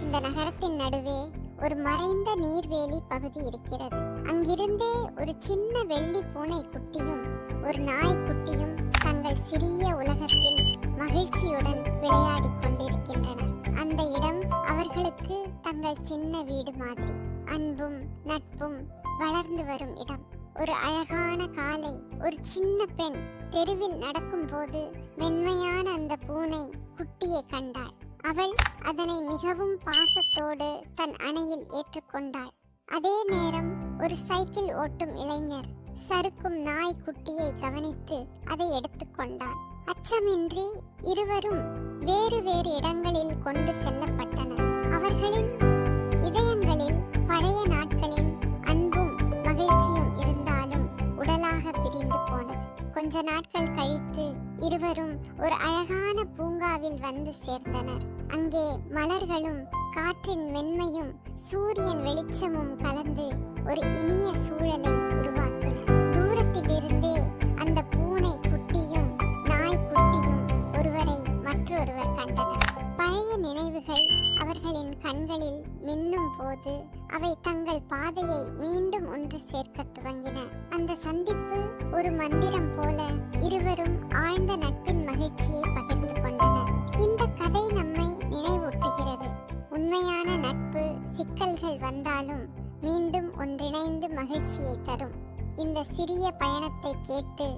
இந்த நகரத்தின் நடுவே ஒரு மறைந்த நீர்வேலி பகுதி இருக்கிறது. அங்கிருந்தே ஒரு சின்ன வெள்ளி பூனை குட்டியும் ஒரு நாய் குட்டியும் தங்கள் சிறிய உலகத்தில் மகிழ்ச்சியுடன் விளையாடிக் கொண்டிருக்கின்றனர். அந்த இடம் அவர்களுக்கு தங்கள் சின்ன வீடு மாதிரி. அன்பும் நட்பும் வளர்ந்து வரும் இடம். ஒரு அழகான காலை ஒரு சின்ன பெண் தெருவில் நடக்கும்போது மென்மையான அந்த பூனை குட்டியை கண்டாள். அவள் அதனை மிகவும் பாசத்தோடு தன் அணையில் ஏற்றுக்கொண்டாள். அதே நேரம் ஒரு சைக்கிள் ஓட்டும் இளைஞர் சறுக்கும் நாய் குட்டியை கவனித்து அதை எடுத்துக்கொண்டான். அச்சமின்றி இருவரும் வேறு வேறு இடங்களில் கொண்டு செல்லப்பட்டனர். அவர்களின் இதயங்களில் பழைய நாட்களின் அன்பும் மகிழ்ச்சியும் இருந்தாலும் உடலாக பிரிந்து போனது. கொஞ்ச நாட்கள் கழித்து இருவரும் ஒரு அழகான பூங்காவில் வந்து சேர்ந்தனர். அங்கே மலர்களும் காற்றின் மென்மையும் சூரியன் வெளிச்சமும் கலந்து ஒரு இனிய சூழலை உருவாக்கின. தூரத்தில் இருந்தே அந்த பூனை குட்டியும் நாய் குட்டியும் ஒருவரை மற்றொருவர் கண்டனர். பழைய நினைவுகள் அவர்களின் கண்களில் மின்னும் போது அவை தங்கள் பாதையை மீண்டும் ஒன்று சேர்க்க துவங்கின. அந்த சந்திப்பு ஒரு மந்திரம் போல இருவரும் ஆழ்ந்த நட்பின் மகிழ்ச்சியை பகிர்ந்து கொண்டனர். இந்த கதை நம்மை நினைவூட்டுகிறது. உண்மையான நட்பு சிக்கல்கள் வந்தாலும் மீண்டும் ஒன்றிணைந்து மகிழ்ச்சியை தரும். இந்த சிறிய பயணத்தை கேட்டு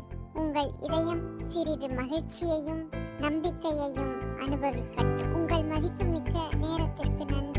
உங்கள் இதயம் சிறிது மகிழ்ச்சியையும் நம்பிக்கையையும் அனுபவிக்கட்டும். உங்கள் மதிப்புமிக்க நேரத்திற்கு நன்றி.